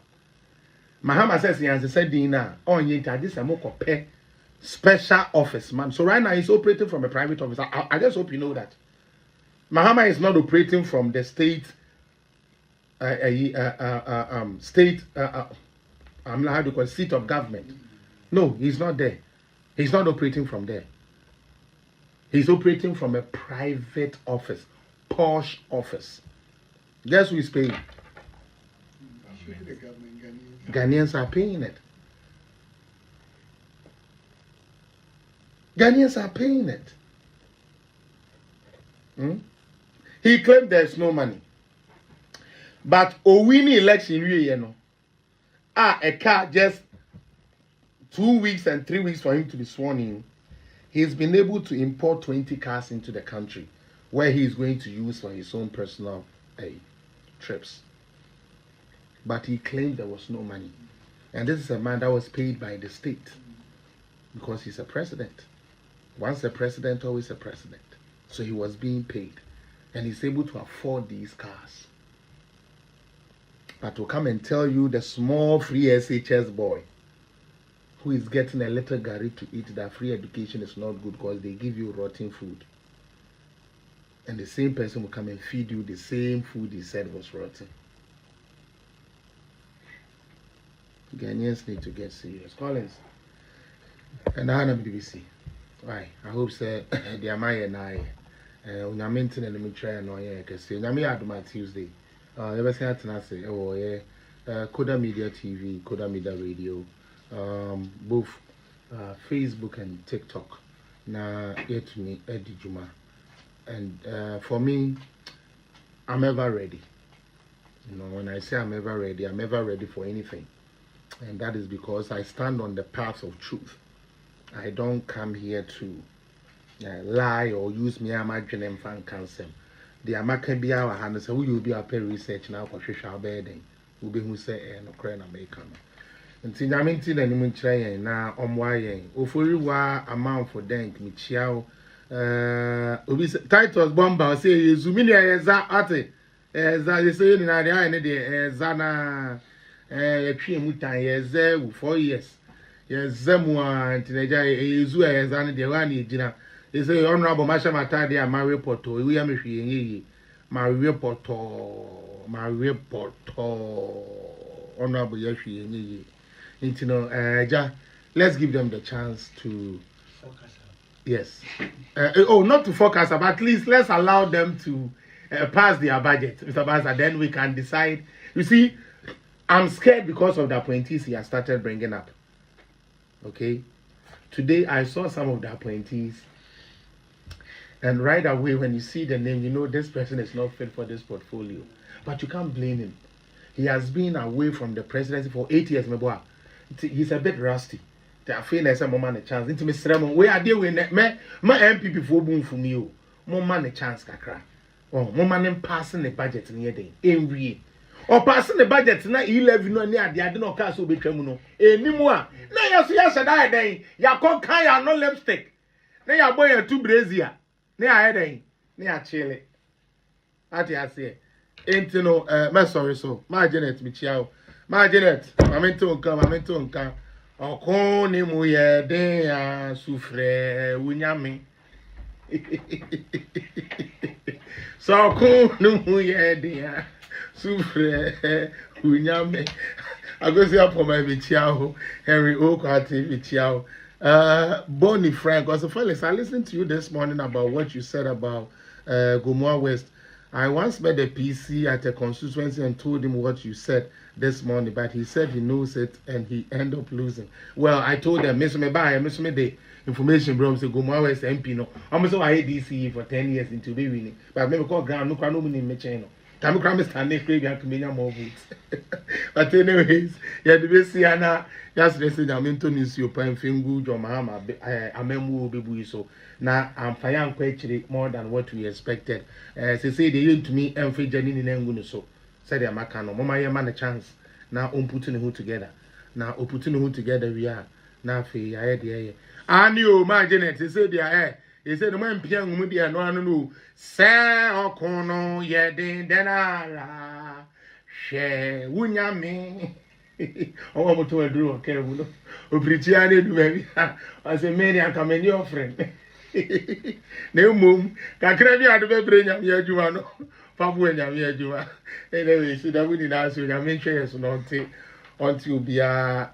Mahama says he has said din na onye ntade samo kope special office, man. So right now he's operating from a private office. I just hope you know that. Mahama is not operating from the state, state, I'm not how to call it, seat of government. No, he's not there. He's not operating from there. He's operating from a private office, posh office. Guess who is paying? The government, Ghanaians are paying it. Ghanaians are paying it. He claimed there's no money. But Owini election, a car just 2 weeks and 3 weeks for him to be sworn in. He's been able to import 20 cars into the country where he's going to use for his own personal trips. But he claimed there was no money. And this is a man that was paid by the state because he's a president. Once a president, always a president. So he was being paid. And he's able to afford these cars. But to come and tell you the small free SHS boy who is getting a little gari to eat, that free education is not good because they give you rotten food. And the same person will come and feed you the same food he said was rotten. Ghanaians need to get serious. Collins. And I know BBC. Why? I hope so. The Amaya and I. Unyamentin and me try and no yeah, because Nyame Aduma Tuesday. Ever say that I say, oh yeah, Koda Media TV, Koda Media Radio, both Facebook and TikTok. Na yet me Eddie Juma. And for me, I'm ever ready. You know, when I say I'm ever ready for anything. And that is because I stand on the path of truth. I don't come here to lie or use me as my dream fan cancer. The American be our hands, so we will be a pair research now for social bedding. Will be who say no crane American. And see, I mean, till any moon try now on why. Ofuri wa amount for dank, Michiao. Titles bomber say, Zuminia is that ate. As I say in the idea, Zana. A tree mutan yes there 4 years. Yes, Zemua, teenager, a zoo as an Delani dinner. They say, Honorable Masha Matadia, my reporter, we are making my reporter, Honorable Yashi, let's give them the chance to Focus. yes. Not to focus, but at least let's allow them to pass their budget, Mr. Baza, then we can decide. You see, I'm scared because of the appointees he has started bringing up. Okay? Today, I saw some of the appointees. And right away, when you see the name, you know this person is not fit for this portfolio. But you can't blame him. He has been away from the presidency for 8 years. He's a bit rusty. I feel like some man a chance. Into Mr. Ramon, where are they with my MPP for boom for me? More man a chance, Kakra. Oh, more man passing the budget in your day. Every or passing the budget na 11 no near the adeno cars will be tremuno. Anymore. Now, yes, I day. Ya con can no lipstick. Now, your boy are 2 brazier. Now, I day. Now, chile. At ya say. Ain't no, my sorry, so. My Janet, Michiao. My Janet, I'm into come. O con ni muye de souffre, unyami. So, con ni muye de Sufre, Unyame. I go see up for my Vichiao, Henry Okwati Vichiao. Bonnie Frank, also Felix, I listened to you this morning about what you said about Gomoa West. I once met a PC at a constituency and told him what you said this morning, but he said he knows it and he ended up losing. Well, I told them, Miss me the information, bro. So Gomoa West MP no. I'm so I DC for 10 years into be winning, but I've never called ground no crano in my channel. Time Cram standing crazy and coming more votes. But anyways, yeah, the best Siana, just listen, I'm into news your pen finger, John Mahama, a memo baby. So now I'm fine quite more than what we expected. As they say, they used to me and free Jenny in Anguno. So said I'm a canon. Mama, your man a chance. Now, putting who together. Now, putting who together we are. Now, I had the I knew my Janet, they said they are. He said, the man piang media no, say, or corno, yeah, then I she, wunya me. Omo mo to aduru okay mu no. Obritia na edu baby. I say me and come any your friend. Na mum kakra bi ade bebre nyame adwuma no. Papu nyame adwuma. Anyway, so that we need ask you nyame hwe yes no nti until bia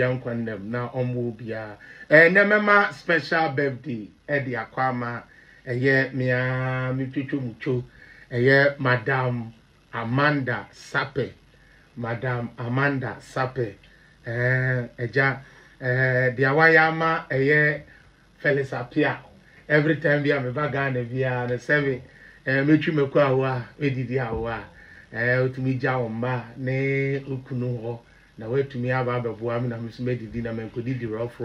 nkwandem na omo bia nemema special birthday di akwama mia mi twetwo mucho Madam Amanda Sape eja dia wayama FELIX APPIAH every time bia me baga na bia na sebe metwi meku awa edidi awa otumi ja omma ne okunu ho na wetumi aba abeboa me na mesome didi na menkodidi rough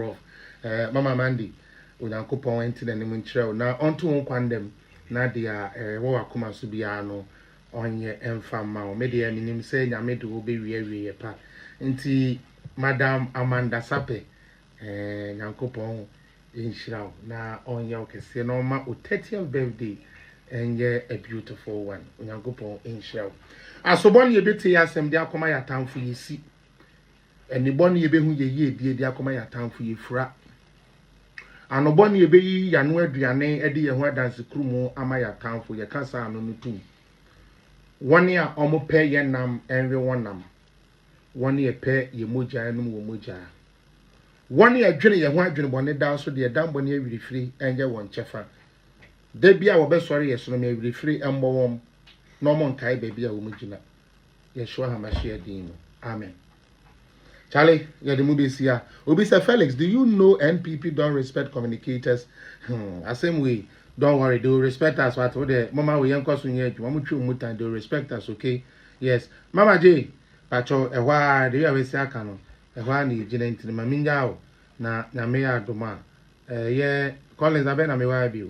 Mama Mandy onyankopon enti na nim nkyerɛw na onto nkwandem na dia wo wakoma so bia no onye emfama o me dia minim sɛ nyame de wo be wie pa nti Madam Amanda Sape nyankopon enhyiraw na onye okese no ma o 30th birthday and a beautiful one. Onyankopon enhyiraw asobon ye beti asem dia akoma ya tamfo yesi enibon ye behu ye die dia akoma ya tamfo ye fura anobon ye beyi yanu aduane ede ye ho adanse krumu ama ya tamfo ye kasa anu nutum woni a omo pe ye nam enwe wonam woni ye pe ye moja enum wo moja woni adwene ye ho adwene bone da so de dan bone awirifiri enye won chefa da bia wo be sori ye so no awirifiri embo wom no mo nkai ba bia wo mugina yeshua hamashia din amen. Charlie, you're the movie here. Obi say Felix, do you know NPP don't respect communicators? The same way, don't worry, they will respect us. What the Mama we young cousin here, they will respect us, okay? Yes. Mama J, Pacho, do you have a second? Ni jina the maminja na me adoma. Yeah, Collins abena me wa bi.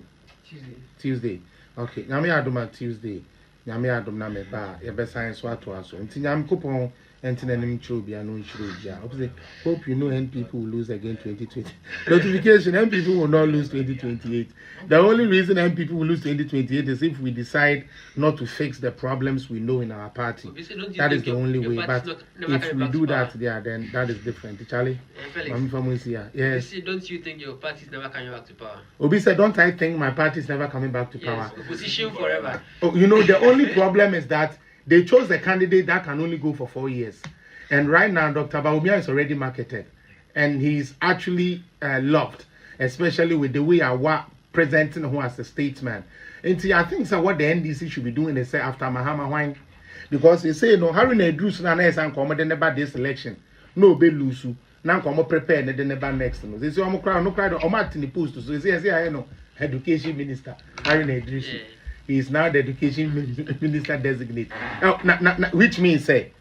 Tuesday. Okay. Na me adoma Tuesday. Na me adom na me ba. Ye be science what to aso. Nti nyam kupon enti na nim chiro bia no chiro bia. Hope you know NPP will lose again 2020. Notification NPP will not lose 2028. The only reason NPP will lose 2028 is if we decide not to fix the problems we know in our party. That is the only way. But if we do that there, then that is different. Charlie, I'm from here. Yes. Don't you think your party is never coming back to power? Obi said, don't I think my party is never coming back to power? Yes, opposition forever. Oh, you know, the only problem is that they chose a candidate that can only go for 4 years. And right now, Dr. Bawumia is already marketed. And he's actually loved, especially with the way I was presenting him as a statesman. And see, I think so what the NDC should be doing is say after Mahama Wine. Because they say, no, Harry Nedrus na na san come never this election. No be lose. Now come prepare and then never next. They say, no crowd, in the post. So they say, I know, education minister, Harry Nedrus. He is now the education minister designate. Which means say,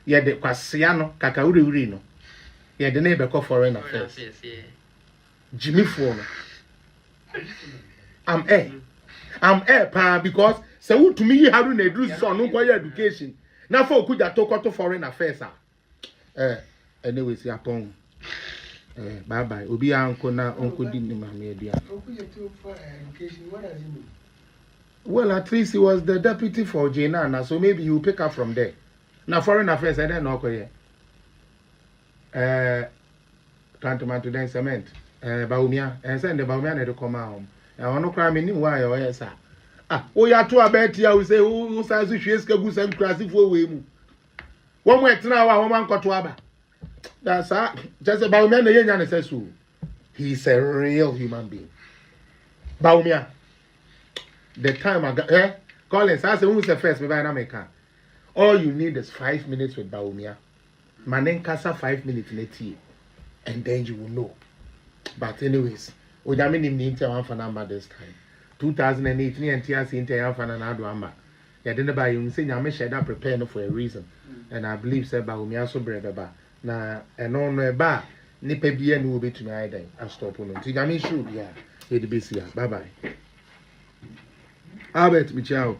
yeah, the Kwasiano, Kakauri no. Yeah, the neighbor call foreign affairs. Jimmy Fono. I'm pa because so to me how to do so no quite education. Now for could that talk to foreign affairs. Anyway, see upon. Bye bye. Obi uncle na uncle didn't media. What does he mean? Well, at least he was the deputy for Jenana, so maybe you pick up from there. Now, foreign affairs, I don't know. Tantamount to then cement. Bawumia, and send the Bawumia to come home. I want to cry me, why, or yes, sir. Oh, you are to a bet here, we say, who says she is goose and crazy for we. 1 week now, 1 got to Abba. That's just about me, the young says so. He's a real human being. Bawumia. The time I got, Collins, I said, who's the first? Maybe I make her. All you need is 5 minutes with Bawumia. Manen Kasa 5 minutes in a tea. And then you will know. But anyways, we are meaning the Inter for number this time. 2018 and TRC Inter for another number. Yeah, then by you say I'm that prepared for a reason. And I believe said Bawumia so brave about. Na and on a bar, Nipe Bien will be to me either. I stop on it. I mean, sure, yeah. Bye bye. Albert Michel.